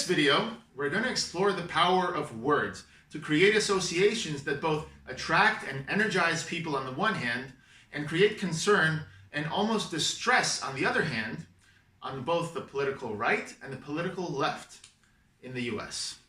video, we're going to explore the power of words to create associations that both attract and energize people on the one hand, and create concern and almost distress on the other hand, on both the political right and the political left in the U.S.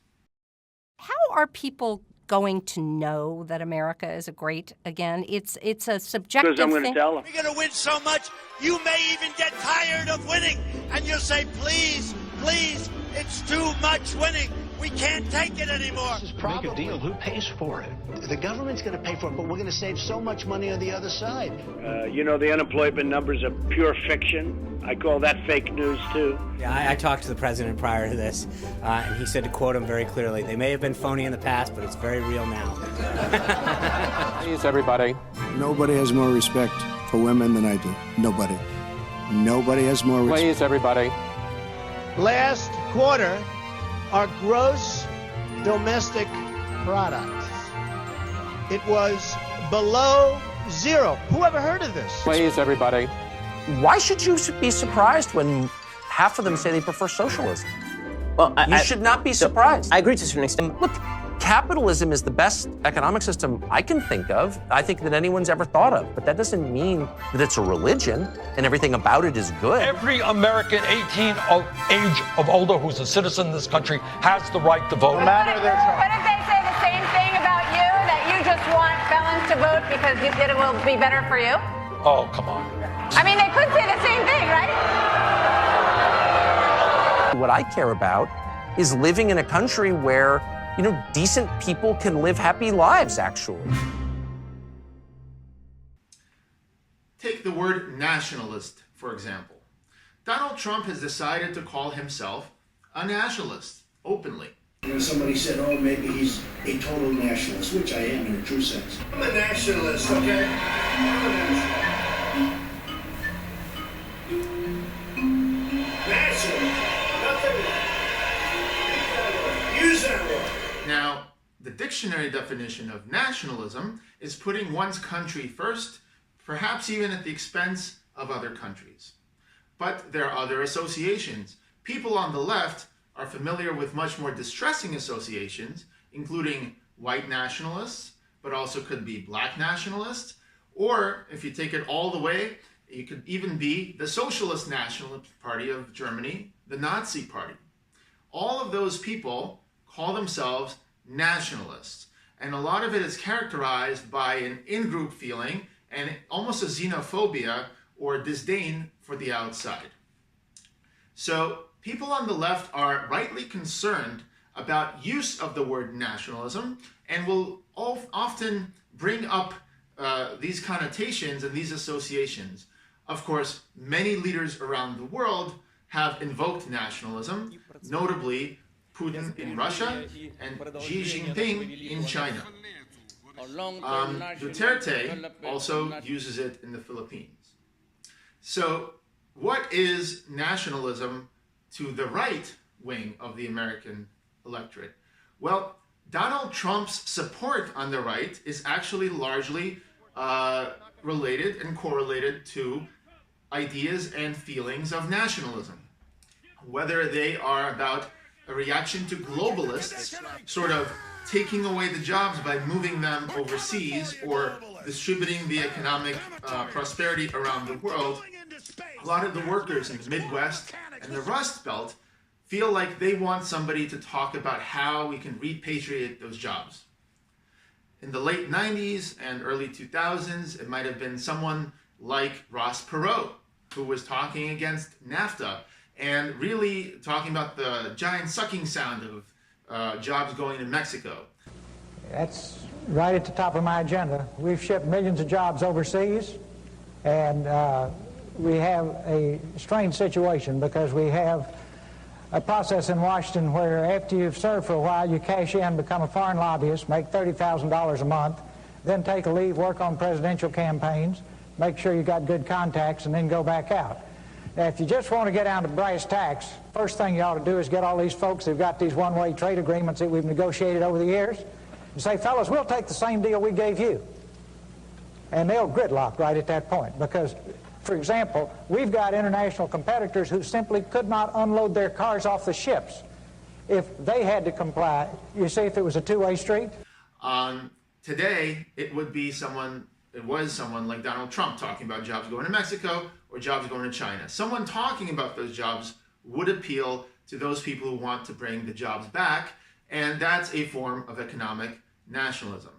How are people going to know that America is a great again? It's a subjective Because I'm going to tell them. We're going to win so much, you may even get tired of winning. And you'll say, please, please, it's too much winning. We can't take it anymore. Make a deal. Who pays for it? The government's going to pay for it, but we're going to save so much money on the other side. The unemployment numbers are pure fiction. I call that fake news, too. Yeah, I talked to the president prior to this, and he said, to quote him very clearly, they may have been phony in the past, but it's very real now. Please, everybody. Nobody has more respect for women than I do. Nobody. Nobody has more respect. Please, everybody. Last quarter, our gross domestic product, it was below zero. Who ever heard of this? Please, everybody. Why should you be surprised when half of them say they prefer socialism? Well, you should not be surprised. I agree to a certain extent. Look, capitalism is the best economic system I can think of, I think that anyone's ever thought of. But that doesn't mean that it's a religion and everything about it is good. Every American 18 of age of older who's a citizen in this country has the right to vote. What if they say the same thing about you, that you just want felons to vote because it will be better for you? Oh, come on. I mean, they could say the same thing, right? What I care about is living in a country where, decent people can live happy lives, actually. Take the word nationalist, for example. Donald Trump has decided to call himself a nationalist, openly. Somebody said, maybe he's a total nationalist, which I am in a true sense. I'm a nationalist, okay? I'm a nationalist. National. Nothing. Use that word. Now, the dictionary definition of nationalism is putting one's country first, perhaps even at the expense of other countries. But there are other associations. People on the left are familiar with much more distressing associations, including white nationalists, but also could be black nationalists, or if you take it all the way, it could even be the Socialist Nationalist Party of Germany, the Nazi Party. All of those people call themselves nationalists, and a lot of it is characterized by an in-group feeling and almost a xenophobia or disdain for the outside. So people on the left are rightly concerned about use of the word nationalism and will often bring up these connotations and these associations. Of course, many leaders around the world have invoked nationalism, notably Putin in Russia and Xi Jinping in China. Duterte also uses it in the Philippines. So what is nationalism to the right wing of the American electorate? Well, Donald Trump's support on the right is actually largely related and correlated to ideas and feelings of nationalism. Whether they are about a reaction to globalists, sort of taking away the jobs by moving them overseas or distributing the economic prosperity around the world, a lot of the workers in the Midwest and the Rust Belt feel like they want somebody to talk about how we can repatriate those jobs. In the late 90s and early 2000s, it might have been someone like Ross Perot, who was talking against NAFTA and really talking about the giant sucking sound of jobs going to Mexico. That's right at the top of my agenda. We've shipped millions of jobs overseas, and we have a strange situation because we have a process in Washington where after you've served for a while, you cash in, become a foreign lobbyist, make $30,000 a month, then take a leave, work on presidential campaigns, make sure you got good contacts, and then go back out. Now, if you just want to get down to brass tacks, first thing you ought to do is get all these folks who've got these one-way trade agreements that we've negotiated over the years and say, fellas, we'll take the same deal we gave you. And they'll gridlock right at that point because, for example, we've got international competitors who simply could not unload their cars off the ships. if they had to comply, you see if it was a two-way street? Today, it was someone like Donald Trump talking about jobs going to Mexico or jobs going to China. Someone talking about those jobs would appeal to those people who want to bring the jobs back, and that's a form of economic nationalism.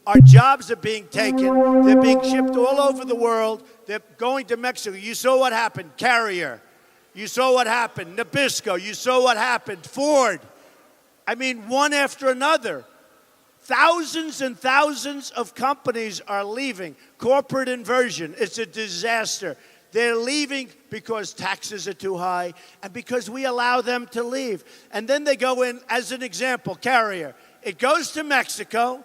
Our jobs are being taken. They're being shipped all over the world. They're going to Mexico. You saw what happened, Carrier. You saw what happened, Nabisco. You saw what happened, Ford. I mean, one after another. Thousands and thousands of companies are leaving. Corporate inversion, it's a disaster. They're leaving because taxes are too high and because we allow them to leave. And then they go in, as an example, Carrier. It goes to Mexico.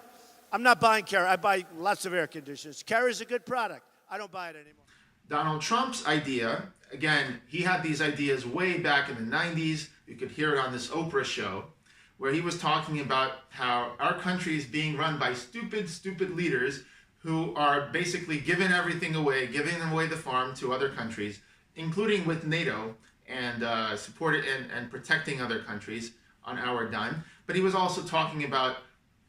I'm not buying Carrier. I buy lots of air conditioners. Carrier's a good product. I don't buy it anymore. Donald Trump's idea, again, he had these ideas way back in the 90s. You could hear it on this Oprah show, where he was talking about how our country is being run by stupid, stupid leaders who are basically giving everything away, giving away the farm to other countries, including with NATO, and supporting and protecting other countries on our dime. But he was also talking about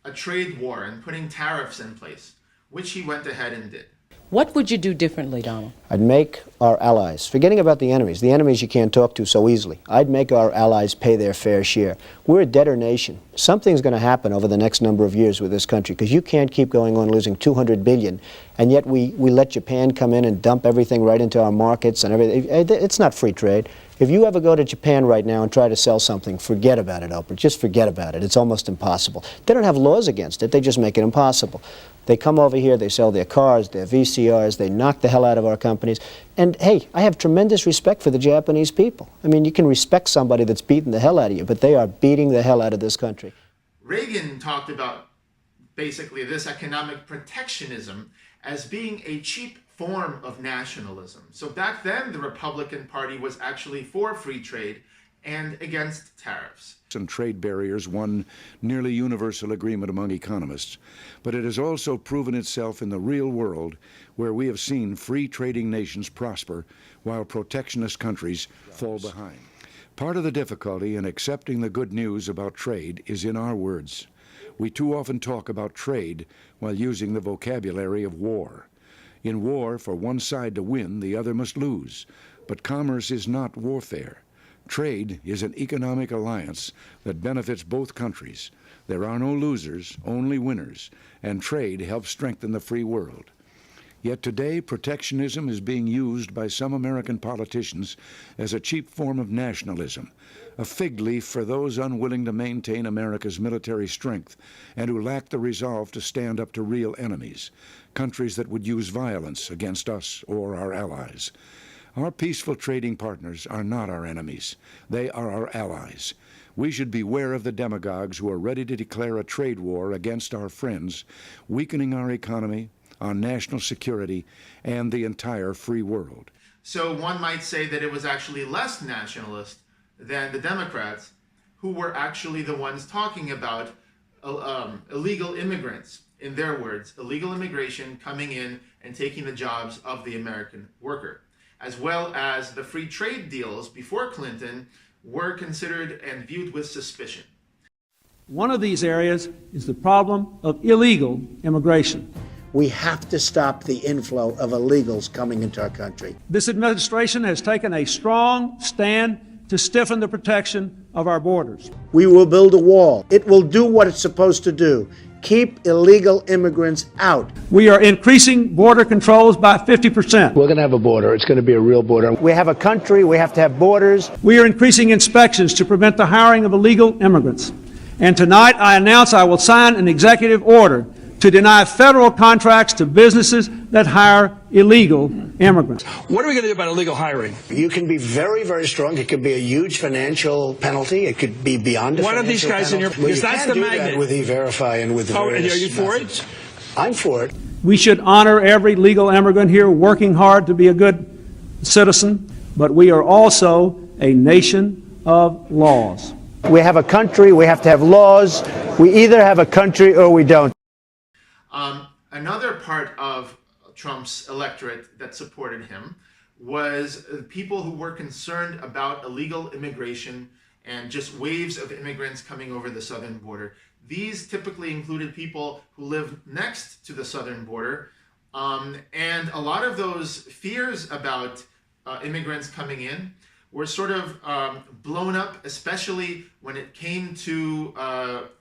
a trade war and putting tariffs in place, which he went ahead and did. What would you do differently, Donald? I'd make our allies, forgetting about the enemies you can't talk to so easily, I'd make our allies pay their fair share. We're a debtor nation. Something's going to happen over the next number of years with this country, because you can't keep going on losing $200 billion, and yet we let Japan come in and dump everything right into our markets and everything. It's not free trade. If you ever go to Japan right now and try to sell something, forget about it, Oprah. Just forget about it. It's almost impossible. They don't have laws against it. They just make it impossible. They come over here, they sell their cars, their VCRs, they knock the hell out of our companies. And hey, I have tremendous respect for the Japanese people. I mean, you can respect somebody that's beating the hell out of you, but they are beating the hell out of this country. Reagan talked about basically this economic protectionism as being a cheap form of nationalism. So back then, the Republican Party was actually for free trade and against tariffs. And trade barriers won nearly universal agreement among economists. But it has also proven itself in the real world, where we have seen free trading nations prosper while protectionist countries fall behind. Part of the difficulty in accepting the good news about trade is in our words. We too often talk about trade while using the vocabulary of war. In war, for one side to win, the other must lose. But commerce is not warfare. Trade is an economic alliance that benefits both countries. There are no losers, only winners, and trade helps strengthen the free world. Yet today, protectionism is being used by some American politicians as a cheap form of nationalism, a fig leaf for those unwilling to maintain America's military strength and who lack the resolve to stand up to real enemies, countries that would use violence against us or our allies. Our peaceful trading partners are not our enemies. They are our allies. We should beware of the demagogues who are ready to declare a trade war against our friends, weakening our economy, our national security, and the entire free world. So one might say that it was actually less nationalist than the Democrats, who were actually the ones talking about illegal immigrants, in their words, illegal immigration coming in and taking the jobs of the American worker, as well as the free trade deals before Clinton were considered and viewed with suspicion. One of these areas is the problem of illegal immigration. We have to stop the inflow of illegals coming into our country. This administration has taken a strong stand to stiffen the protection of our borders. We will build a wall. It will do what it's supposed to do. Keep illegal immigrants out. We are increasing border controls by 50%. We're going to have a border. It's going to be a real border. We have a country. We have to have borders. We are increasing inspections to prevent the hiring of illegal immigrants. And tonight I announce I will sign an executive order to deny federal contracts to businesses that hire illegal immigrants. What are we going to do about illegal hiring? You can be very, very strong. It could be a huge financial penalty. It could be beyond a What are these guys penalty. In your... Because that's the magnet. That with E-Verify and with the various are you for methods. it? I'm for it. We should honor every legal immigrant here working hard to be a good citizen, but we are also a nation of laws. We have a country. We have to have laws. We either have a country or we don't. Another part of Trump's electorate that supported him was people who were concerned about illegal immigration and just waves of immigrants coming over the southern border. These typically included people who lived next to the southern border, and a lot of those fears about immigrants coming in were sort of blown up, especially when it came to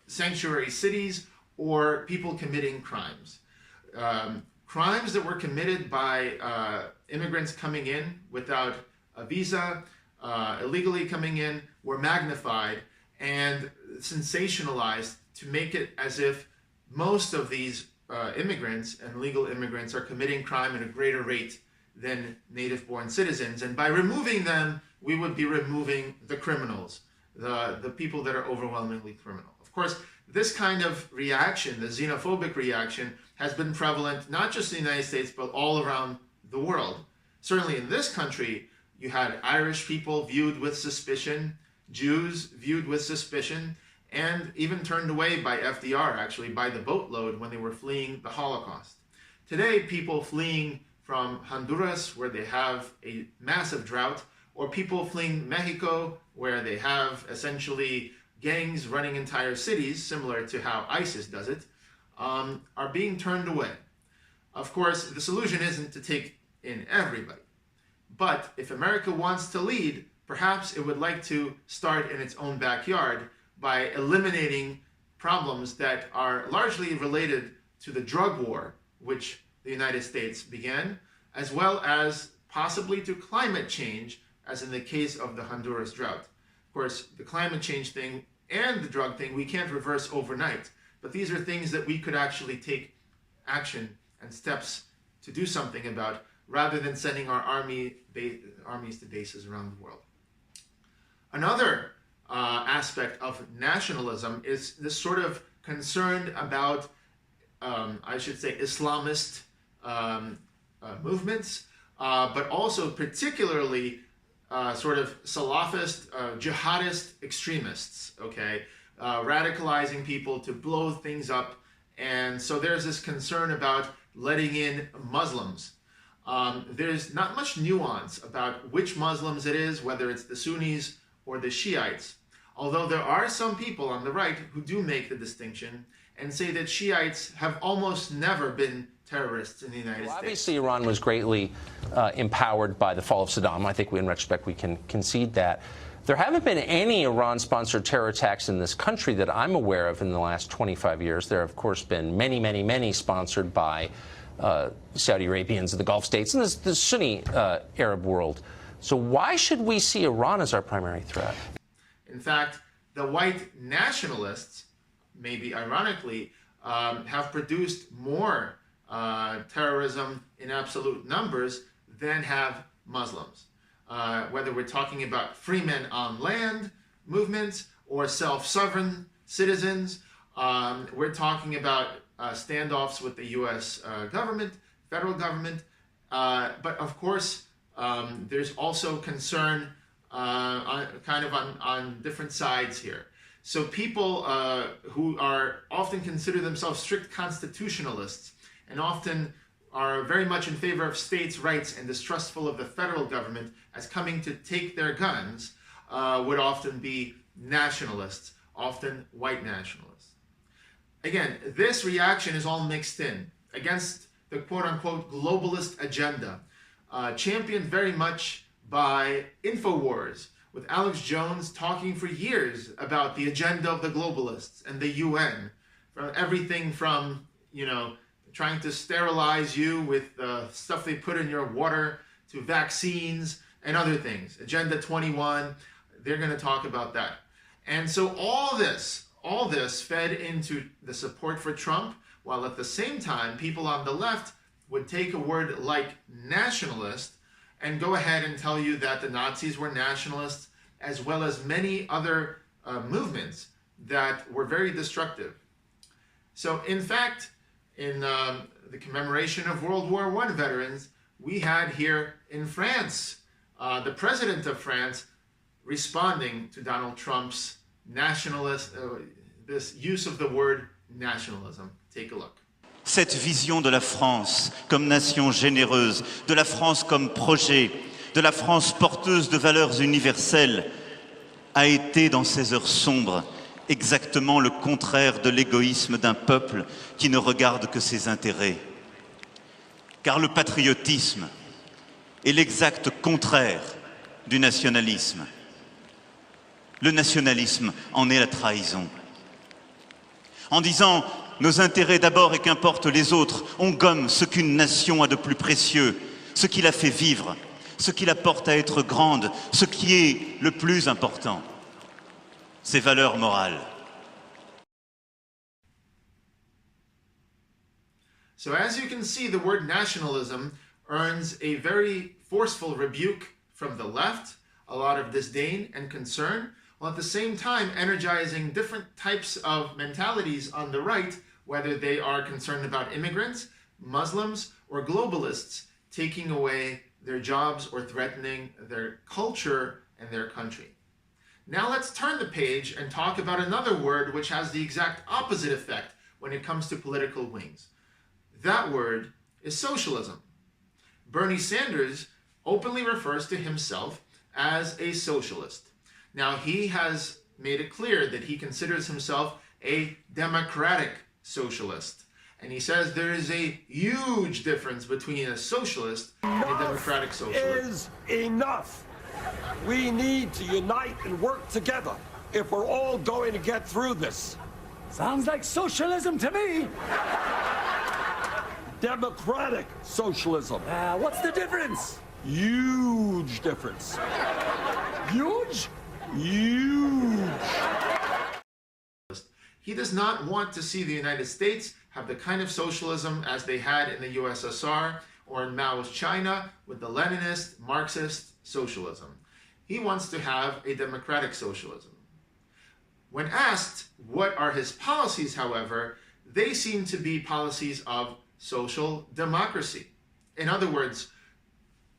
sanctuary cities or people committing crimes. Crimes that were committed by immigrants coming in without a visa, illegally coming in, were magnified and sensationalized to make it as if most of these immigrants and legal immigrants are committing crime at a greater rate than native-born citizens. And by removing them, we would be removing the criminals, the people that are overwhelmingly criminal. Of course, this kind of reaction, the xenophobic reaction, has been prevalent not just in the United States, but all around the world. Certainly in this country, you had Irish people viewed with suspicion, Jews viewed with suspicion, and even turned away by FDR, actually, by the boatload when they were fleeing the Holocaust. Today, people fleeing from Honduras, where they have a massive drought, or people fleeing Mexico, where they have essentially gangs running entire cities, similar to how ISIS does it, are being turned away. Of course, the solution isn't to take in everybody. But if America wants to lead, perhaps it would like to start in its own backyard by eliminating problems that are largely related to the drug war, which the United States began, as well as possibly to climate change, as in the case of the Honduras drought. Of course, the climate change thing and the drug thing we can't reverse overnight, but these are things that we could actually take action and steps to do something about, rather than sending our armies to bases around the world. Another aspect of nationalism is this sort of concern about, I should say, Islamist movements, but also particularly sort of Salafist, jihadist extremists, okay? Radicalizing people to blow things up. And so there's this concern about letting in Muslims. There's not much nuance about which Muslims it is, whether it's the Sunnis or the Shiites. Although there are some people on the right who do make the distinction and say that Shiites have almost never been terrorists in the United States. Obviously, Iran was greatly empowered by the fall of Saddam. I think in retrospect we can concede that. There haven't been any Iran-sponsored terror attacks in this country that I'm aware of in the last 25 years. There have, of course, been many, many, many sponsored by Saudi Arabians of the Gulf states and the Sunni Arab world. So why should we see Iran as our primary threat? In fact, the white nationalists, maybe ironically, have produced more terrorism in absolute numbers than have Muslims. Whether we're talking about free men on land movements or self-sovereign citizens, we're talking about standoffs with the U.S. government, federal government, but of course there's also concern on different sides here. So people who are often consider themselves strict constitutionalists and often are very much in favor of states' rights and distrustful of the federal government as coming to take their guns would often be nationalists, often white nationalists. Again, this reaction is all mixed in against the quote-unquote globalist agenda, championed very much by InfoWars, with Alex Jones talking for years about the agenda of the globalists and the UN, from everything from, trying to sterilize you with stuff they put in your water to vaccines and other things. Agenda 21, they're going to talk about that. And so all this fed into the support for Trump, while at the same time, people on the left would take a word like nationalist and go ahead and tell you that the Nazis were nationalists, as well as many other movements that were very destructive. So in fact, in the commemoration of World War I veterans, we had here in France, the president of France responding to Donald Trump's nationalist, this use of the word nationalism. Take a look. Cette vision de la France comme nation généreuse, de la France comme projet, de la France porteuse de valeurs universelles, a été dans ces heures sombres exactement le contraire de l'égoïsme d'un peuple qui ne regarde que ses intérêts. Car le patriotisme est l'exact contraire du nationalisme. Le nationalisme en est la trahison. En disant « nos intérêts d'abord et qu'importe les autres », on gomme ce qu'une nation a de plus précieux, ce qui la fait vivre, ce qui la porte à être grande, ce qui est le plus important, ses valeurs morales. So as you can see, the word nationalism earns a very forceful rebuke from the left, a lot of disdain and concern, while at the same time energizing different types of mentalities on the right, whether they are concerned about immigrants, Muslims, or globalists taking away their jobs or threatening their culture and their country. Now let's turn the page and talk about another word which has the exact opposite effect when it comes to political wings. That word is socialism. Bernie Sanders openly refers to himself as a socialist. Now, he has made it clear that he considers himself a democratic socialist. And he says there is a huge difference between a socialist and a democratic socialist. Is enough. We need to unite and work together if we're all going to get through this. Sounds like socialism to me. Democratic socialism. What's the difference? Huge difference. Huge? Huge. He does not want to see the United States have the kind of socialism as they had in the USSR or in Mao's China with the Leninist, Marxist socialism. He wants to have a democratic socialism. When asked what are his policies, however, they seem to be policies of social democracy. In other words,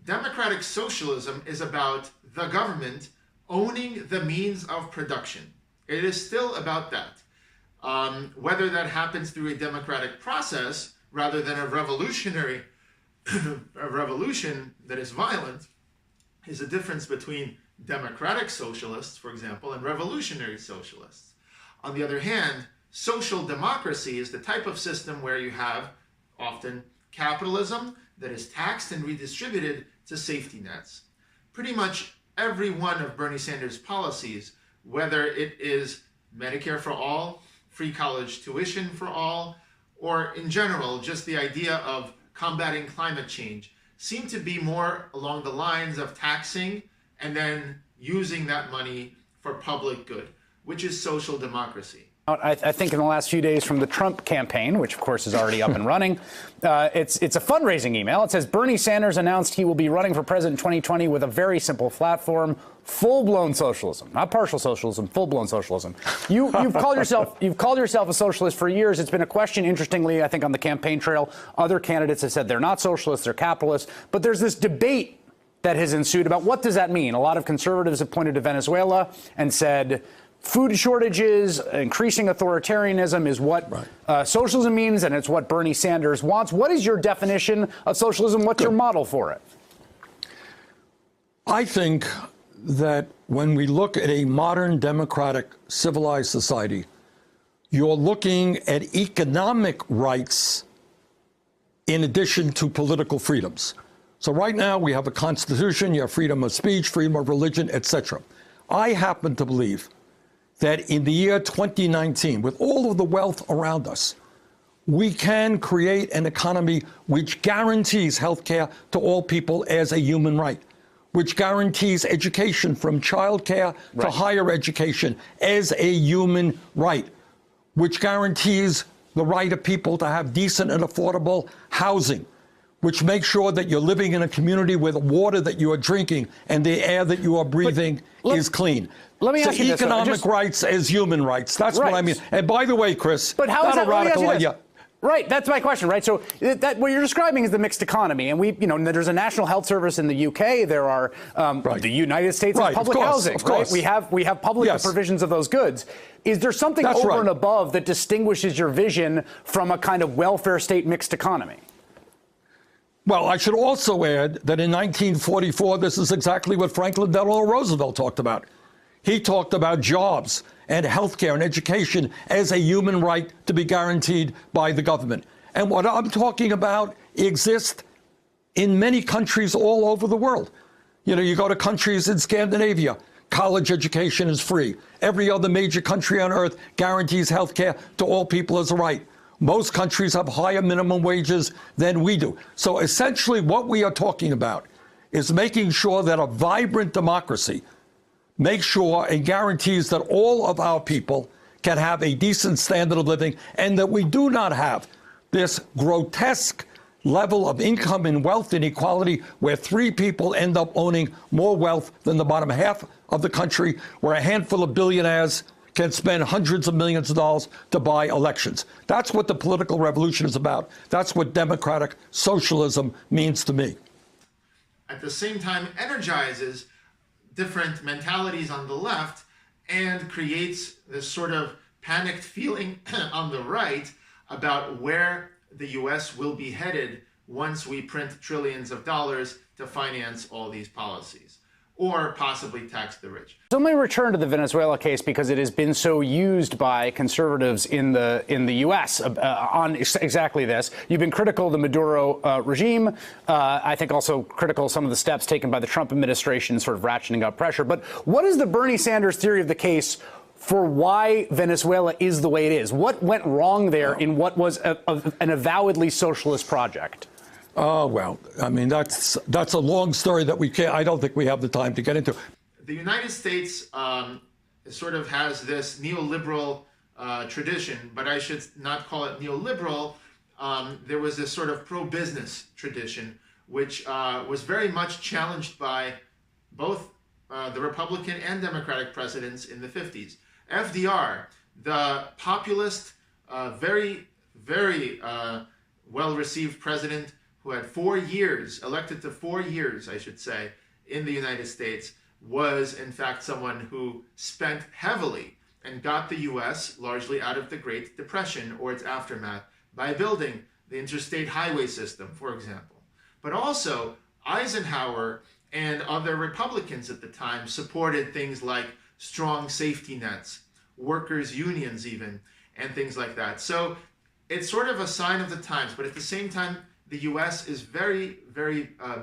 democratic socialism is about the government owning the means of production. It is still about that. Whether that happens through a democratic process rather than a revolutionary a revolution that is violent is a difference between democratic socialists, for example, and revolutionary socialists. On the other hand, social democracy is the type of system where you have often capitalism that is taxed and redistributed to safety nets. Pretty much every one of Bernie Sanders' policies, whether it is Medicare for all, free college tuition for all, or in general, just the idea of combating climate change, seem to be more along the lines of taxing and then using that money for public good, which is social democracy. I think in the last few days from the Trump campaign, which of course is already up and running, it's a fundraising email. It says Bernie Sanders announced he will be running for president in 2020 with a very simple platform: full-blown socialism, not partial socialism, full-blown socialism. You've called yourself a socialist for years. It's been a question, interestingly, I think on the campaign trail. Other candidates have said they're not socialists, they're capitalists. But there's this debate that has ensued about what does that mean. A lot of conservatives have pointed to Venezuela and said food shortages, increasing authoritarianism is what socialism means, and it's what Bernie Sanders wants. What is your definition of socialism? What's your model for it? I think that when we look at a modern, democratic, civilized society, you're looking at economic rights in addition to political freedoms. So right now we have a constitution, you have freedom of speech, freedom of religion, etc. I happen to believe that in the year 2019, with all of the wealth around us, we can create an economy which guarantees health care to all people as a human right, which guarantees education from childcare to higher education as a human right, which guarantees the right of people to have decent and affordable housing, which makes sure that you're living in a community where the water that you are drinking and the air that you are breathing is clean. Let me ask you this, economic rights as human rights. That's what I mean. And by the way, Chris, but how is that radical idea? Right, that's my question, right? So that what you're describing is the mixed economy, and there's a National Health Service in the UK. There are the United States has public housing. Right, we have public provisions of those goods. Is there something over and above that distinguishes your vision from a kind of welfare state mixed economy? Well, I should also add that in 1944, this is exactly what Franklin Delano Roosevelt talked about. He talked about jobs and health care and education as a human right to be guaranteed by the government. And what I'm talking about exists in many countries all over the world. You know, you go to countries in Scandinavia, college education is free. Every other major country on earth guarantees health care to all people as a right. Most countries have higher minimum wages than we do. So essentially what we are talking about is making sure that a vibrant democracy makes sure and guarantees that all of our people can have a decent standard of living and that we do not have this grotesque level of income and wealth inequality where 3 people end up owning more wealth than the bottom half of the country, where a handful of billionaires can spend hundreds of millions of dollars to buy elections. That's what the political revolution is about. That's what democratic socialism means to me. At the same time, energizes different mentalities on the left and creates this sort of panicked feeling on the right about where the US will be headed once we print trillions of dollars to finance all these policies, or possibly tax the rich. So let me return to the Venezuela case because it has been so used by conservatives in the U.S. On exactly this. You've been critical of the Maduro regime. I think also critical of some of the steps taken by the Trump administration, sort of ratcheting up pressure. But what is the Bernie Sanders theory of the case for why Venezuela is the way it is? What went wrong there in what was an avowedly socialist project? Oh, well, I mean, that's a long story that I don't think we have the time to get into. The United States sort of has this neoliberal tradition, but I should not call it neoliberal. There was this sort of pro-business tradition, which was very much challenged by both the Republican and Democratic presidents in the 50s. FDR, the populist, very well-received president who had 4 years, elected to 4 years, I should say, in the United States, was in fact someone who spent heavily and got the U.S. largely out of the Great Depression or its aftermath by building the interstate highway system, for example. But also, Eisenhower and other Republicans at the time supported things like strong safety nets, workers' unions even, and things like that. So it's sort of a sign of the times, but at the same time, the U.S. is very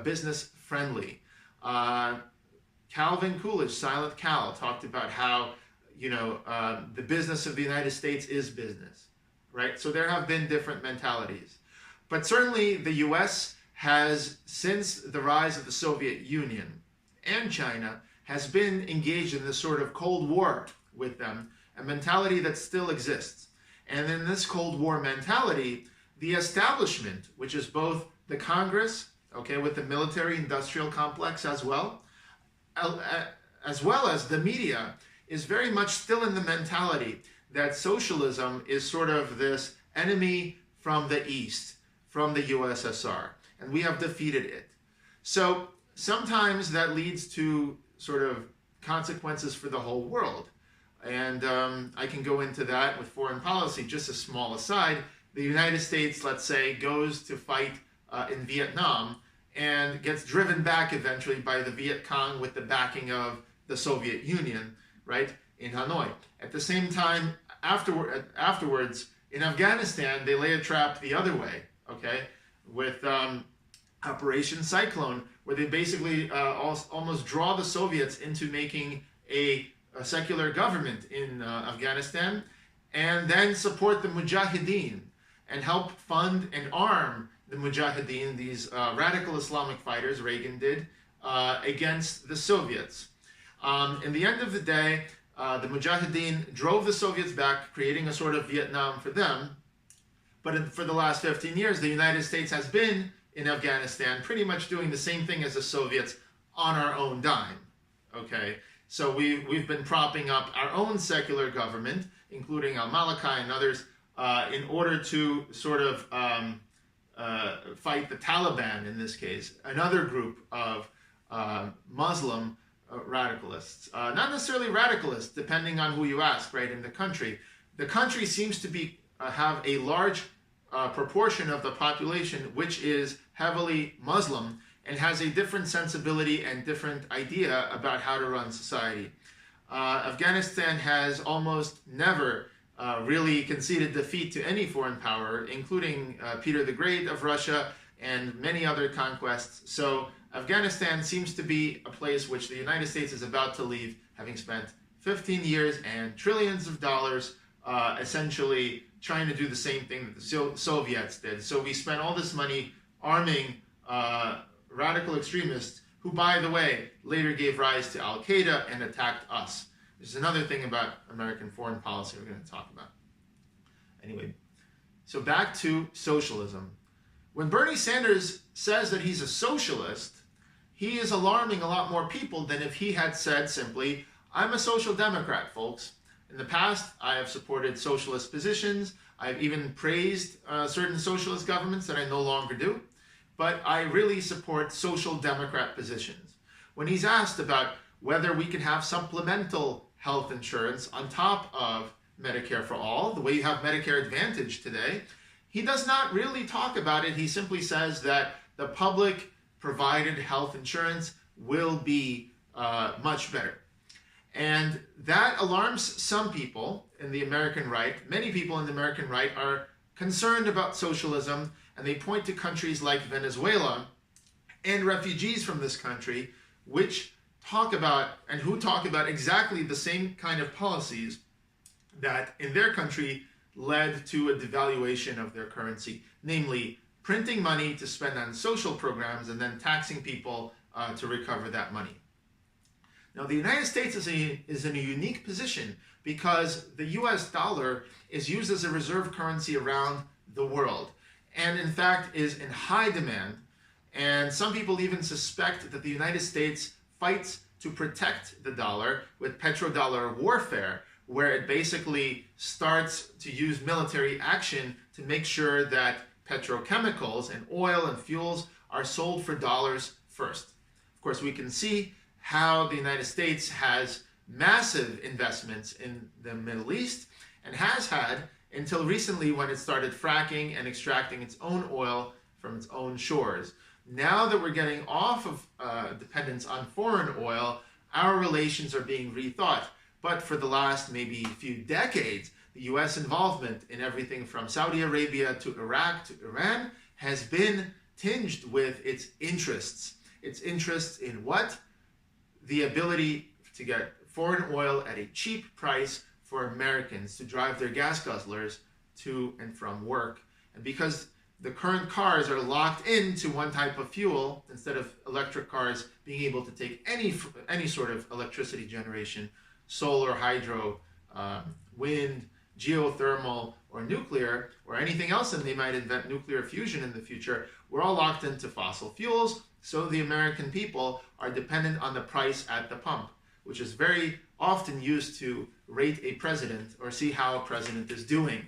business friendly. Calvin Coolidge, Silent Cal, talked about how, the business of the United States is business, right? So there have been different mentalities. But certainly the U.S. has, since the rise of the Soviet Union and China, has been engaged in this sort of Cold War with them, a mentality that still exists. And in this Cold War mentality, the establishment, which is both the Congress, with the military-industrial complex as well as the media, is very much still in the mentality that socialism is sort of this enemy from the East, from the USSR, and we have defeated it. So sometimes that leads to sort of consequences for the whole world. And I can go into that with foreign policy. Just a small aside, the United States, let's say, goes to fight in Vietnam and gets driven back eventually by the Viet Cong with the backing of the Soviet Union, right, in Hanoi. At the same time, afterwards, in Afghanistan, they lay a trap the other way, with Operation Cyclone, where they basically almost draw the Soviets into making a secular government in Afghanistan, and then support the Mujahideen and help fund and arm the Mujahideen, these radical Islamic fighters, Reagan did, against the Soviets. In the end of the day, the Mujahideen drove the Soviets back, creating a sort of Vietnam for them. But for the last 15 years, the United States has been in Afghanistan pretty much doing the same thing as the Soviets on our own dime, So we've been propping up our own secular government, including al-Maliki and others, in order to sort of fight the Taliban in this case, another group of Muslim radicalists. Not necessarily radicalists, depending on who you ask, right, in the country. The country seems to be have a large proportion of the population which is heavily Muslim and has a different sensibility and different idea about how to run society. Afghanistan has almost never really conceded defeat to any foreign power, including Peter the Great of Russia and many other conquests. So Afghanistan seems to be a place which the United States is about to leave, having spent 15 years and trillions of dollars essentially trying to do the same thing that the Soviets did. So we spent all this money arming radical extremists who, by the way, later gave rise to Al-Qaeda and attacked us. This is another thing about American foreign policy we're going to talk about. Anyway, so back to socialism. When Bernie Sanders says that he's a socialist, he is alarming a lot more people than if he had said simply, I'm a social democrat, folks. In the past, I have supported socialist positions. I've even praised certain socialist governments that I no longer do. But I really support social democrat positions. When he's asked about whether we can have supplemental health insurance on top of Medicare for all, the way you have Medicare Advantage today, he does not really talk about it. He simply says that the public provided health insurance will be much better. And that alarms some people in the American right. Many people in the American right are concerned about socialism, and they point to countries like Venezuela and refugees from this country, which talk about exactly the same kind of policies that in their country led to a devaluation of their currency, namely printing money to spend on social programs and then taxing people to recover that money. Now, the United States is in a unique position because the US dollar is used as a reserve currency around the world, and in fact is in high demand. And some people even suspect that the United States fights to protect the dollar with petrodollar warfare, where it basically starts to use military action to make sure that petrochemicals and oil and fuels are sold for dollars first. Of course, we can see how the United States has massive investments in the Middle East and has had until recently when it started fracking and extracting its own oil from its own shores. Now that we're getting off of dependence on foreign oil, our relations are being rethought. But for the last maybe few decades, the US involvement in everything from Saudi Arabia to Iraq to Iran has been tinged with its interests. Its interests in what? The ability to get foreign oil at a cheap price for Americans to drive their gas guzzlers to and from work. And because the current cars are locked into one type of fuel, instead of electric cars being able to take any sort of electricity generation, solar, hydro, wind, geothermal, or nuclear, or anything else, and they might invent nuclear fusion in the future, we're all locked into fossil fuels, so the American people are dependent on the price at the pump, which is very often used to rate a president or see how a president is doing.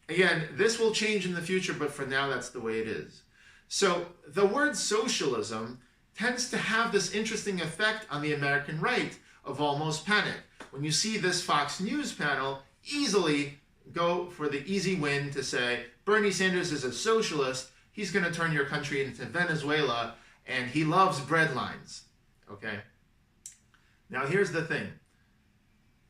Again, this will change in the future, but for now, that's the way it is. So the word socialism tends to have this interesting effect on the American right of almost panic. When you see this Fox News panel easily go for the easy win to say, Bernie Sanders is a socialist, he's going to turn your country into Venezuela, and he loves bread lines. Okay? Now here's the thing.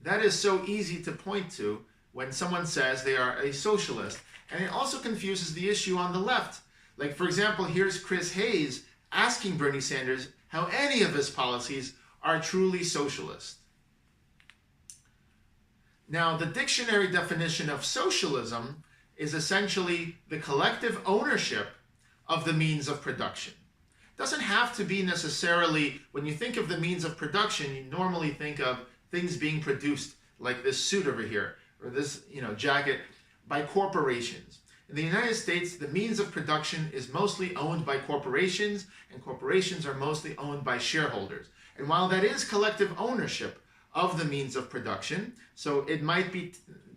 That is so easy to point to when someone says they are a socialist. And it also confuses the issue on the left. Like, for example, here's Chris Hayes asking Bernie Sanders how any of his policies are truly socialist. Now, the dictionary definition of socialism is essentially the collective ownership of the means of production. It doesn't have to be necessarily, when you think of the means of production, you normally think of things being produced like this suit over here, or this jacket, by corporations. In the United States, the means of production is mostly owned by corporations, and corporations are mostly owned by shareholders. And while that is collective ownership of the means of production, so it might be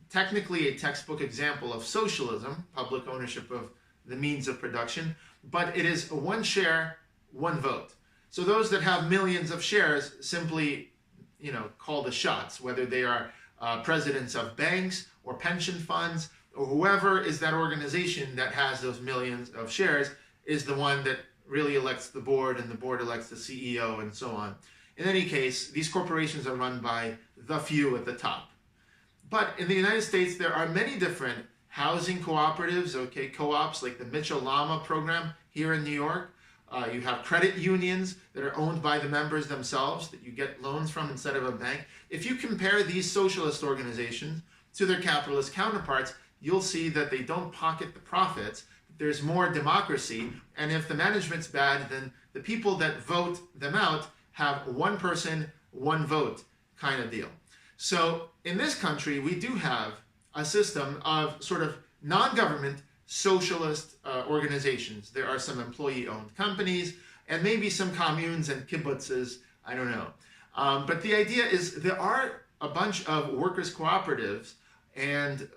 technically a textbook example of socialism, public ownership of the means of production, but it is a one share, one vote. So those that have millions of shares simply, call the shots, whether they are presidents of banks or pension funds or whoever is that organization that has those millions of shares is the one that really elects the board, and the board elects the CEO and so on. In any case, these corporations are run by the few at the top. But in the United States, there are many different housing cooperatives, okay, co-ops like the Mitchell-Lama program here in New York. You have credit unions that are owned by the members themselves that you get loans from instead of a bank. If you compare these socialist organizations to their capitalist counterparts, you'll see that they don't pocket the profits. There's more democracy, and if the management's bad, then the people that vote them out have one person, one vote kind of deal. So in this country, we do have a system of sort of non-government socialist organizations. There are some employee-owned companies and maybe some communes and kibbutzes, I don't know. But the idea is there are a bunch of workers' cooperatives and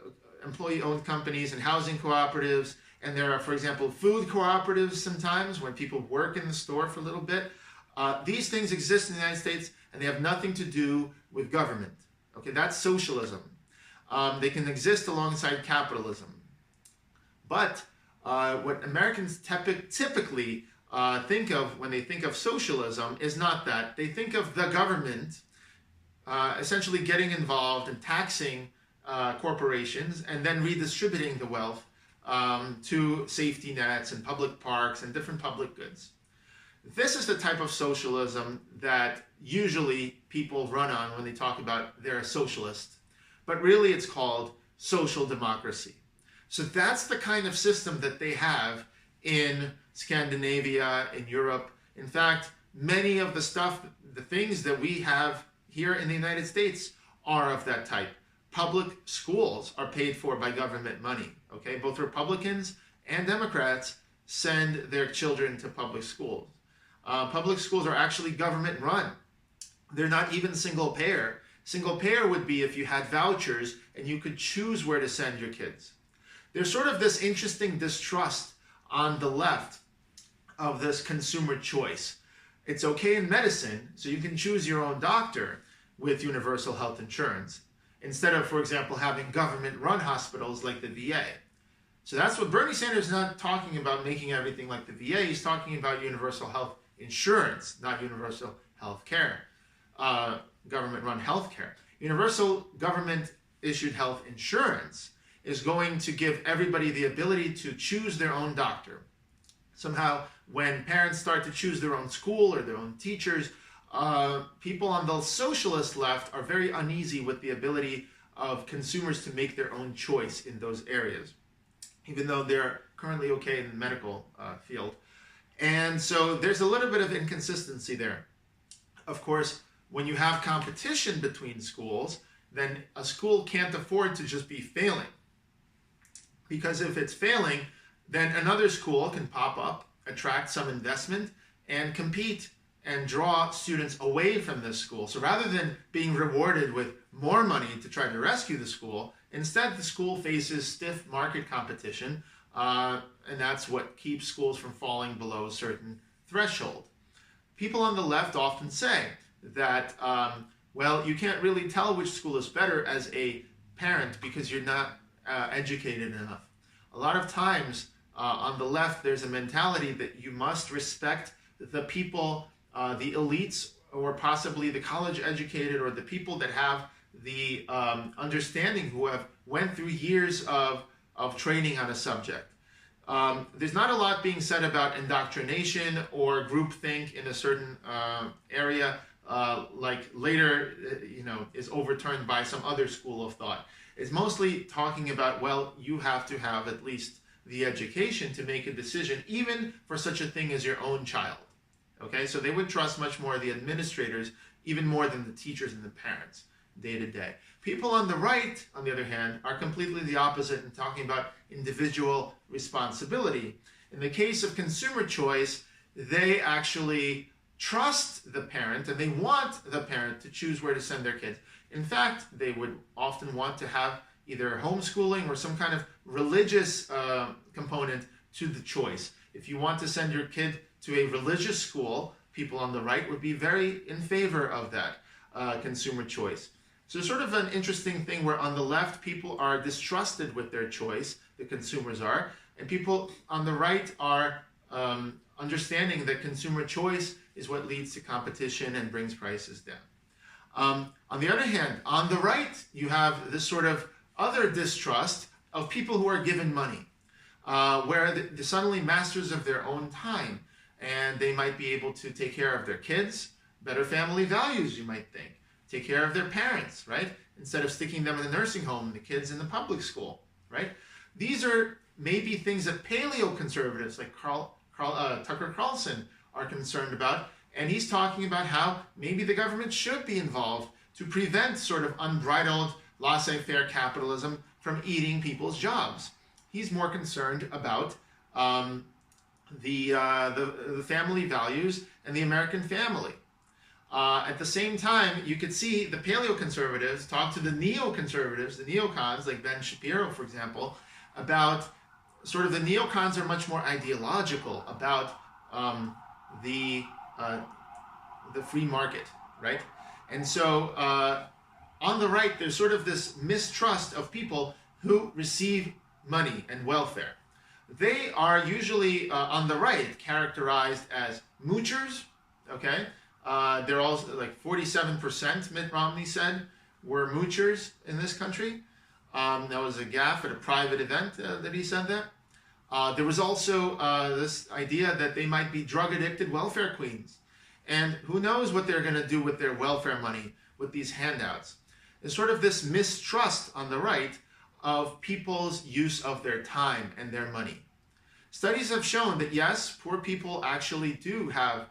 employee-owned companies and housing cooperatives, and there are, for example, food cooperatives sometimes when people work in the store for a little bit. These things exist in the United States, and they have nothing to do with government. Okay, that's socialism. They can exist alongside capitalism. But what Americans typically think of when they think of socialism is not that. They think of the government essentially getting involved and taxing corporations and then redistributing the wealth to safety nets and public parks and different public goods. This is the type of socialism that usually people run on when they talk about they're a socialist. But really it's called social democracy. So that's the kind of system that they have in Scandinavia, in Europe. In fact, many of the things that we have here in the United States are of that type. Public schools are paid for by government money. Okay, both Republicans and Democrats send their children to public schools. Public schools are actually government run. They're not even single payer. Single payer would be if you had vouchers and you could choose where to send your kids. There's sort of this interesting distrust on the left of this consumer choice. It's okay in medicine, so you can choose your own doctor with universal health insurance, instead of, for example, having government-run hospitals like the VA. So that's what Bernie Sanders is not talking about, making everything like the VA. He's talking about universal health insurance, not universal health care, government-run health care. Universal government-issued health insurance is going to give everybody the ability to choose their own doctor. Somehow, when parents start to choose their own school or their own teachers, people on the socialist left are very uneasy with the ability of consumers to make their own choice in those areas, even though they're currently okay in the medical field. And so there's a little bit of inconsistency there. Of course, when you have competition between schools, then a school can't afford to just be failing. Because if it's failing, then another school can pop up, attract some investment, and compete and draw students away from this school. So rather than being rewarded with more money to try to rescue the school, instead the school faces stiff market competition, and that's what keeps schools from falling below a certain threshold. People on the left often say that, well, you can't really tell which school is better as a parent because you're not educated enough. A lot of times on the left, there's a mentality that you must respect the people, the elites, or possibly the college educated, or the people that have the understanding, who have went through years of training on a subject. There's not a lot being said about indoctrination or groupthink in a certain area, like later, is overturned by some other school of thought. It's mostly talking about, well, you have to have at least the education to make a decision, even for such a thing as your own child. Okay, so they would trust much more the administrators, even more than the teachers and the parents, day to day. People on the right, on the other hand, are completely the opposite and talking about individual responsibility. In the case of consumer choice, they actually trust the parent and they want the parent to choose where to send their kids. In fact, they would often want to have either homeschooling or some kind of religious component to the choice. If you want to send your kid to a religious school, people on the right would be very in favor of that consumer choice. So sort of an interesting thing where on the left, people are distrusted with their choice, the consumers are, and people on the right are understanding that consumer choice is what leads to competition and brings prices down. On the other hand, on the right, you have this sort of other distrust of people who are given money, where they're suddenly masters of their own time, and they might be able to take care of their kids, better family values, you might think, take care of their parents, right? Instead of sticking them in the nursing home and the kids in the public school, right? These are maybe things that paleo-conservatives like Tucker Carlson are concerned about, and he's talking about how maybe the government should be involved to prevent sort of unbridled laissez-faire capitalism from eating people's jobs. He's more concerned about the family values and the American family. At the same time, you could see the paleo-conservatives talk to the neoconservatives, the neocons, like Ben Shapiro, for example, about sort of the neocons are much more ideological about the free market, right? And so on the right, there's sort of this mistrust of people who receive money and welfare. They are usually on the right characterized as moochers, okay? They're also like 47%, Mitt Romney said, were moochers in this country. That was a gaffe at a private event that he said that. There was also this idea that they might be drug-addicted welfare queens. And who knows what they're going to do with their welfare money, with these handouts. There's sort of this mistrust on the right of people's use of their time and their money. Studies have shown that, yes, poor people actually do have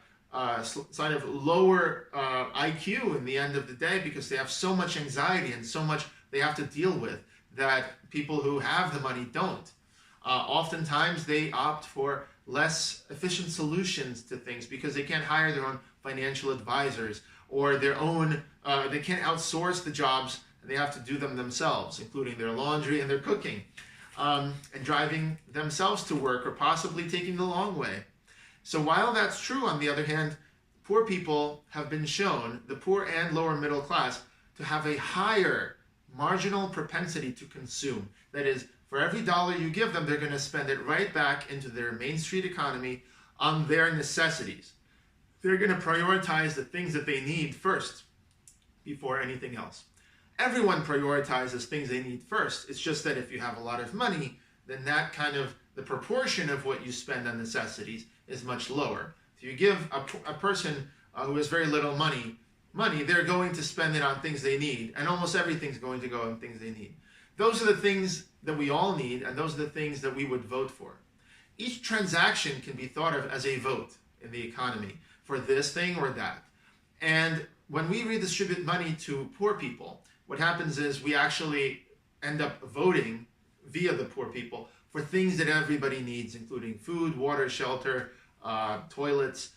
sort of lower IQ in the end of the day because they have so much anxiety and so much they have to deal with that people who have the money don't. Oftentimes they opt for less efficient solutions to things because they can't hire their own financial advisors or their own, they can't outsource the jobs, and they have to do them themselves, including their laundry and their cooking, and driving themselves to work or possibly taking the long way. So while that's true, on the other hand, poor people have been shown, the poor and lower middle class, to have a higher marginal propensity to consume. That is, for every dollar you give them, they're going to spend it right back into their Main Street economy on their necessities. They're going to prioritize the things that they need first before anything else. Everyone prioritizes things they need first. It's just that if you have a lot of money, then that kind of, the proportion of what you spend on necessities is much lower. If you give a person who has very little money, they're going to spend it on things they need, and almost everything's going to go on things they need. Those are the things that we all need, and those are the things that we would vote for. Each transaction can be thought of as a vote in the economy for this thing or that. And when we redistribute money to poor people, what happens is we actually end up voting via the poor people for things that everybody needs, including food, water, shelter, toilets,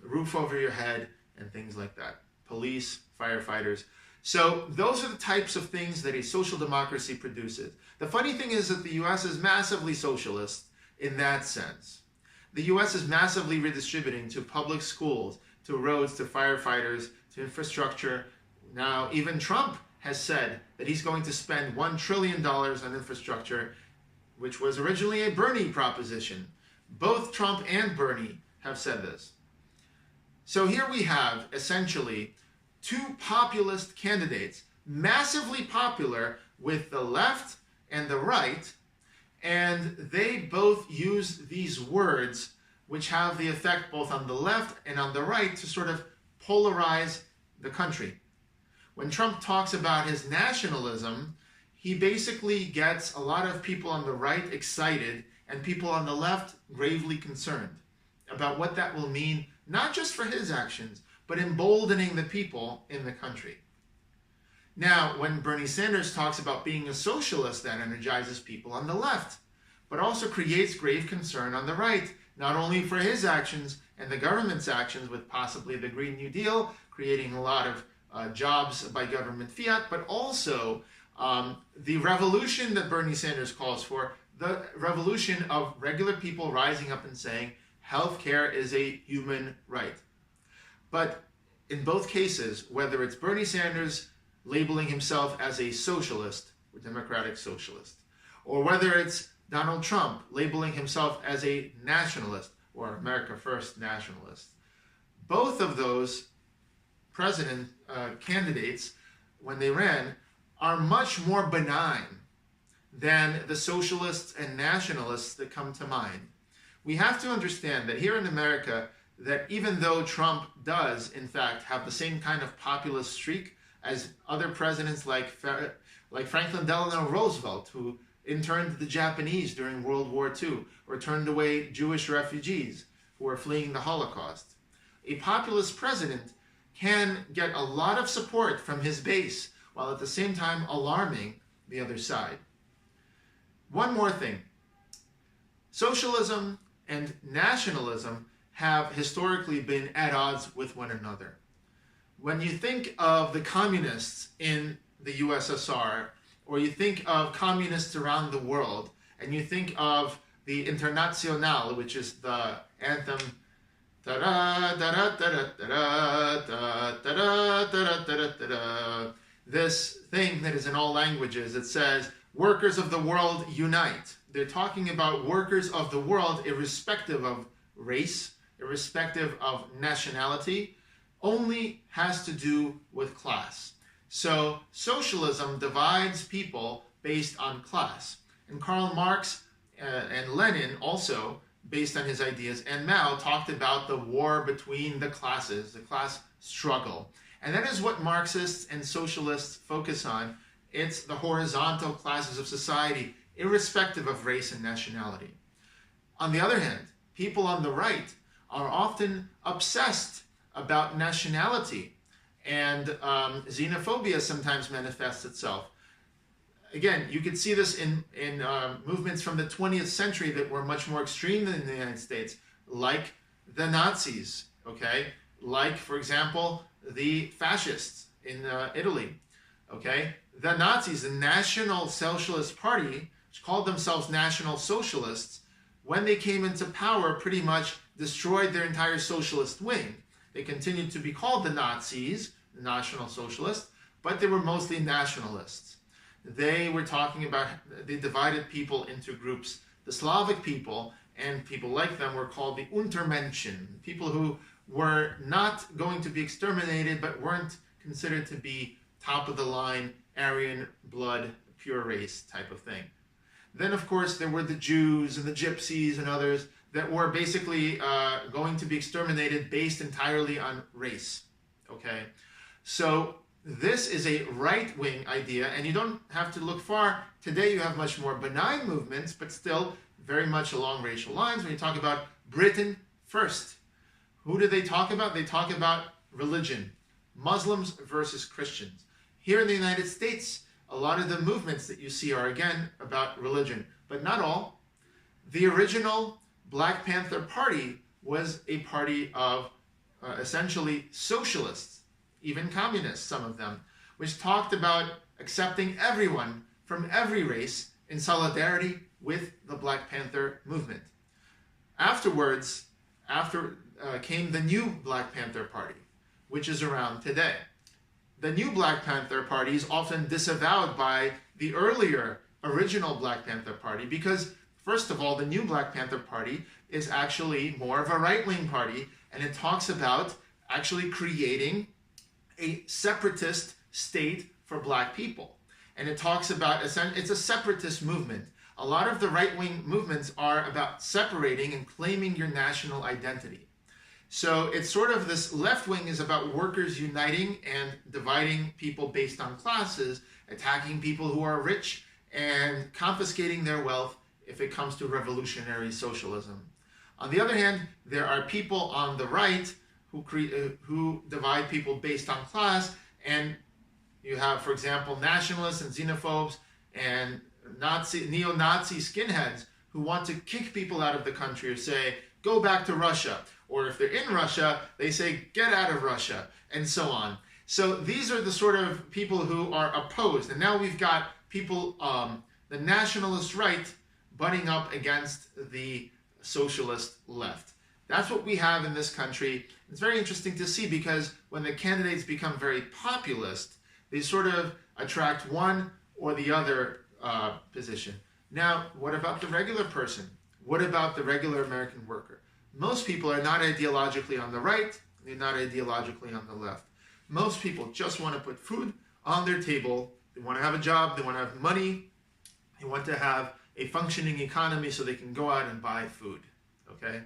roof over your head, and things like that. Police, firefighters. So those are the types of things that a social democracy produces. The funny thing is that the US is massively socialist in that sense. The US is massively redistributing to public schools, to roads, to firefighters, to infrastructure. Now, even Trump has said that he's going to spend $1 trillion on infrastructure, which was originally a Bernie proposition. Both Trump and Bernie have said this. So here we have, essentially, two populist candidates, massively popular with the left and the right, and they both use these words which have the effect both on the left and on the right to sort of polarize the country. When Trump talks about his nationalism, he basically gets a lot of people on the right excited and people on the left gravely concerned about what that will mean, not just for his actions, but emboldening the people in the country. Now, when Bernie Sanders talks about being a socialist, that energizes people on the left, but also creates grave concern on the right, not only for his actions and the government's actions with possibly the Green New Deal, creating a lot of jobs by government fiat, but also the revolution that Bernie Sanders calls for, the revolution of regular people rising up and saying, healthcare is a human right. But in both cases, whether it's Bernie Sanders labeling himself as a socialist or democratic socialist, or whether it's Donald Trump labeling himself as a nationalist or America First nationalist. Both of those president candidates, when they ran, are much more benign than the socialists and nationalists that come to mind. We have to understand that here in America, that even though Trump does, in fact, have the same kind of populist streak as other presidents like Franklin Delano Roosevelt, who interned the Japanese during World War II, or turned away Jewish refugees who were fleeing the Holocaust. A populist president can get a lot of support from his base, while at the same time alarming the other side. One more thing. Socialism and nationalism have historically been at odds with one another. When you think of the communists in the USSR, or you think of communists around the world, and you think of the Internationale, which is the anthem, this thing that is in all languages, it says, workers of the world unite. They're talking about workers of the world irrespective of race, irrespective of nationality, only has to do with class. So socialism divides people based on class. And Karl Marx and Lenin also, based on his ideas, and Mao talked about the war between the classes, the class struggle. And that is what Marxists and socialists focus on. It's the horizontal classes of society, irrespective of race and nationality. On the other hand, people on the right are often obsessed about nationality, and xenophobia sometimes manifests itself. Again, you could see this in movements from the 20th century that were much more extreme than in the United States, like the Nazis, okay? Like, for example, the fascists in Italy, okay? The Nazis, the National Socialist Party, which called themselves National Socialists, when they came into power, pretty much destroyed their entire socialist wing. They continued to be called the Nazis, the National Socialists, but they were mostly nationalists. They were talking about, they divided people into groups. The Slavic people and people like them were called the Untermenschen, people who were not going to be exterminated, but weren't considered to be top of the line, Aryan blood, pure race type of thing. Then, of course, there were the Jews and the Gypsies and others that were basically going to be exterminated based entirely on race, okay? So this is a right-wing idea, and you don't have to look far. Today you have much more benign movements, but still very much along racial lines. When you talk about Britain first, who do they talk about? They talk about religion, Muslims versus Christians. Here in the United States, a lot of the movements that you see are, again, about religion, but not all. The original Black Panther Party was a party of essentially socialists, even communists, some of them, which talked about accepting everyone from every race in solidarity with the Black Panther movement. Afterwards, came the new Black Panther Party, which is around today. The new Black Panther Party is often disavowed by the earlier original Black Panther Party because, first of all, the new Black Panther Party is actually more of a right-wing party, and it talks about actually creating a separatist state for Black people. And it talks about, it's a separatist movement. A lot of the right-wing movements are about separating and claiming your national identity. So it's sort of this left wing is about workers uniting and dividing people based on classes, attacking people who are rich and confiscating their wealth if it comes to revolutionary socialism. On the other hand, there are people on the right who divide people based on class, and you have, for example, nationalists and xenophobes and neo-Nazi skinheads who want to kick people out of the country or say, go back to Russia. Or if they're in Russia, they say, get out of Russia, and so on. So these are the sort of people who are opposed. And now we've got people, the nationalist right, butting up against the socialist left. That's what we have in this country. It's very interesting to see because when the candidates become very populist, they sort of attract one or the other position. Now, what about the regular person? What about the regular American worker? Most people are not ideologically on the right, they're not ideologically on the left. Most people just want to put food on their table, they want to have a job, they want to have money, they want to have a functioning economy so they can go out and buy food, okay?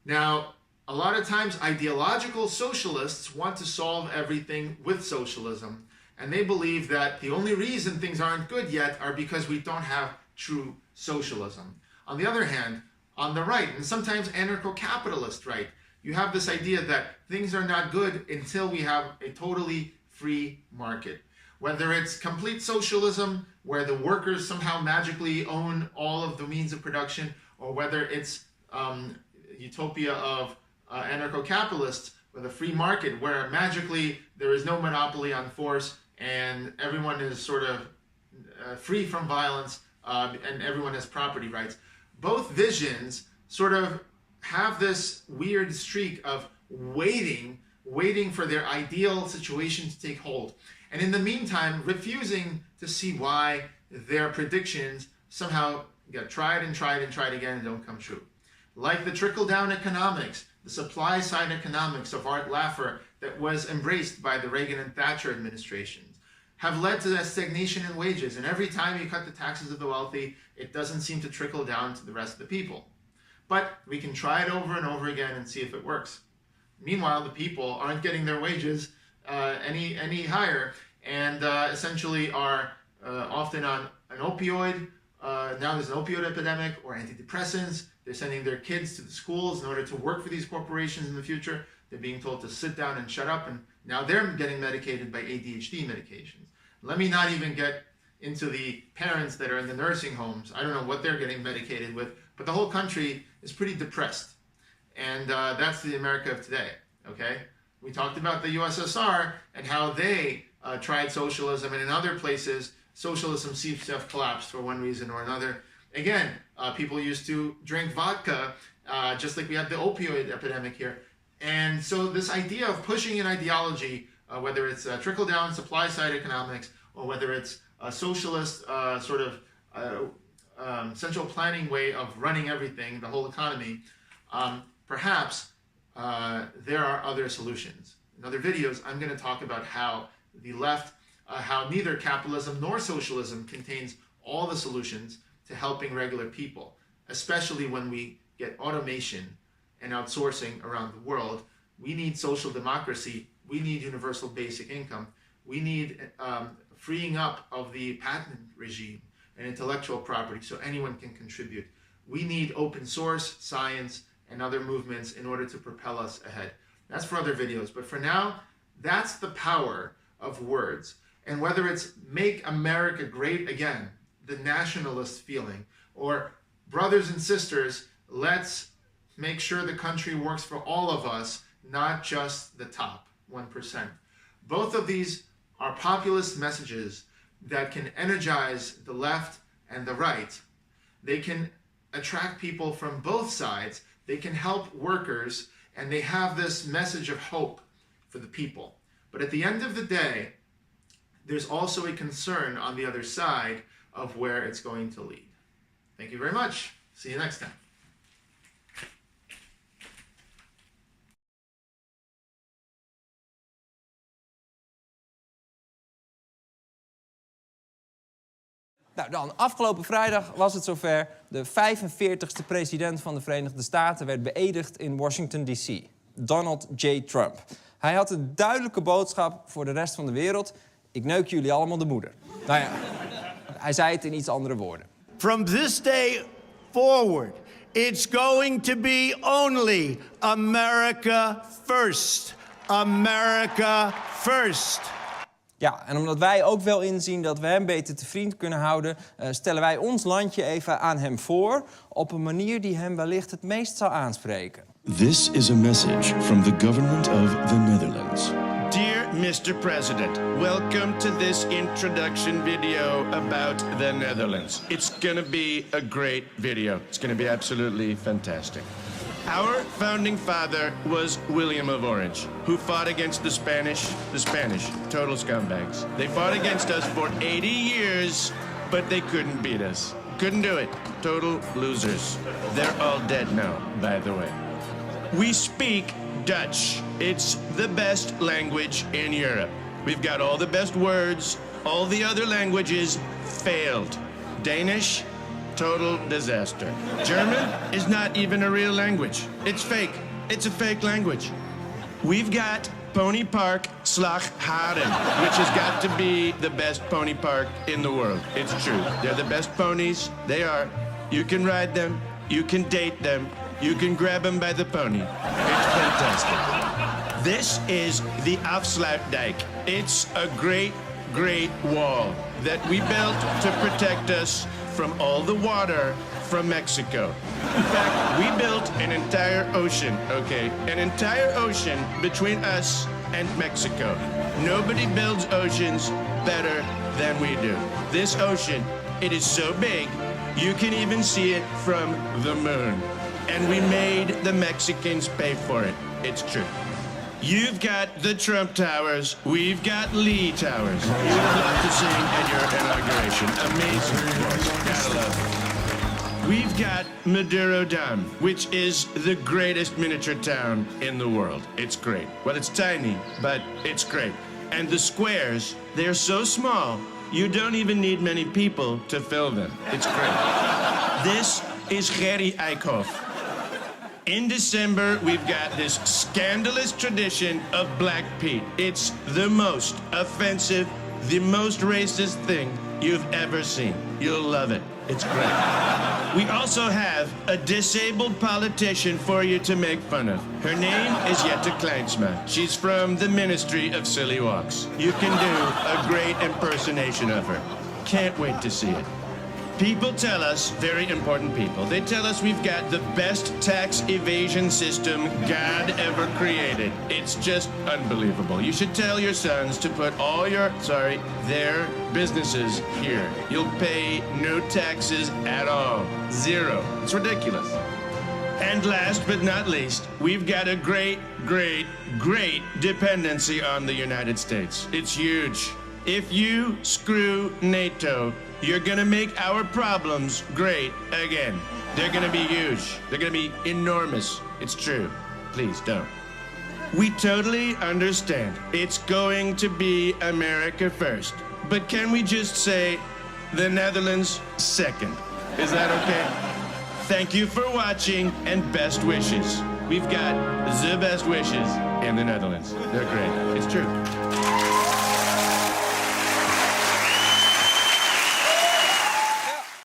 Now, a lot of times ideological socialists want to solve everything with socialism, and they believe that the only reason things aren't good yet are because we don't have true socialism. On the other hand, on the right, and sometimes anarcho-capitalist right, you have this idea that things are not good until we have a totally free market. Whether it's complete socialism, where the workers somehow magically own all of the means of production, or whether it's utopia of anarcho-capitalists with a free market, where magically there is no monopoly on force and everyone is sort of free from violence and everyone has property rights. Both visions sort of have this weird streak of waiting for their ideal situation to take hold. And in the meantime, refusing to see why their predictions somehow get tried and tried and tried again and don't come true. Like the trickle-down economics, the supply-side economics of Art Laffer that was embraced by the Reagan and Thatcher administrations, have led to a stagnation in wages. And every time you cut the taxes of the wealthy, it doesn't seem to trickle down to the rest of the people. But we can try it over and over again and see if it works. Meanwhile, the people aren't getting their wages any higher, and essentially are often on an opioid. Now there's an opioid epidemic, or antidepressants. They're sending their kids to the schools in order to work for these corporations in the future. They're being told to sit down and shut up, and now they're getting medicated by ADHD medications. Let me not even get into the parents that are in the nursing homes. I don't know what they're getting medicated with, but the whole country is pretty depressed. And that's the America of today, okay? We talked about the USSR and how they tried socialism, and in other places, socialism seems to have collapsed for one reason or another. Again, people used to drink vodka, just like we had the opioid epidemic here. And so this idea of pushing an ideology, whether it's trickle-down supply-side economics, or whether it's a socialist sort of central planning way of running everything, the whole economy, perhaps there are other solutions. In other videos, I'm going to talk about how the left, how neither capitalism nor socialism contains all the solutions to helping regular people, especially when we get automation and outsourcing around the world. We need social democracy. We need universal basic income. We need freeing up of the patent regime and intellectual property so anyone can contribute. We need open source, science, and other movements in order to propel us ahead. That's for other videos, but for now, that's the power of words. And whether it's make America great again, the nationalist feeling, or brothers and sisters, let's make sure the country works for all of us, not just the top 1%. Both of these are populist messages that can energize the left and the right. They can attract people from both sides. They can help workers, and they have this message of hope for the people. But at the end of the day, there's also a concern on the other side of where it's going to lead. Thank you very much. See you next time. Nou, dan afgelopen vrijdag was het zover. De 45ste president van de Verenigde Staten werd beëdigd in Washington, D.C. Donald J. Trump. Hij had een duidelijke boodschap voor de rest van de wereld. Ik neuk jullie allemaal de moeder. Nou ja, hij zei het in iets andere woorden. From this day forward, it's going to be only America first. America first. Ja, en omdat wij ook wel inzien dat we hem beter te vriend kunnen houden, stellen wij ons landje even aan hem voor op een manier die hem wellicht het meest zal aanspreken. This is a message from the government of the Netherlands. Dear Mr. President, welcome to this introduction video about the Netherlands. It's gonna be a great video. It's gonna be absolutely fantastic. Our founding father was William of Orange, who fought against the Spanish, total scumbags. They fought against us for 80 years, but they couldn't beat us. Couldn't do it. Total losers. They're all dead now, by the way. We speak Dutch. It's the best language in Europe. We've got all the best words. All the other languages failed. Danish, total disaster. German is not even a real language. It's fake. It's a fake language. We've got Pony Park Slagharen, which has got to be the best pony park in the world. It's true. They're the best ponies. They are. You can ride them. You can date them. You can grab them by the pony. It's fantastic. This is the Afsluitdijk. It's a great, great wall that we built to protect us from all the water from Mexico. In fact, we built an entire ocean, okay? An entire ocean between us and Mexico. Nobody builds oceans better than we do. This ocean, it is so big, you can even see it from the moon. And we made the Mexicans pay for it. It's true. You've got the Trump Towers. We've got Lee Towers. You would have loved to sing at your inauguration. Amazing, of course. Gotta love it. We've got Maduro Dam, which is the greatest miniature town in the world. It's great. Well, it's tiny, but it's great. And the squares, they're so small, you don't even need many people to fill them. It's great. This is Gerry Eickhoff. In December, we've got this scandalous tradition of Black Pete. It's the most offensive, the most racist thing you've ever seen. You'll love it. It's great. We also have a disabled politician for you to make fun of. Her name is Jette Kleinsma. She's from the Ministry of Silly Walks. You can do a great impersonation of her. Can't wait to see it. People tell us, very important people, they tell us we've got the best tax evasion system God ever created. It's just unbelievable. You should tell your sons to put all their businesses here. You'll pay no taxes at all. Zero. It's ridiculous. And last but not least, we've got a great, great, great dependency on the United States. It's huge. If you screw NATO, you're gonna make our problems great again. They're gonna be huge. They're gonna be enormous. It's true. Please don't. We totally understand. It's going to be America first. But can we just say the Netherlands second? Is that okay? Thank you for watching and best wishes. We've got the best wishes in the Netherlands. They're great. It's true.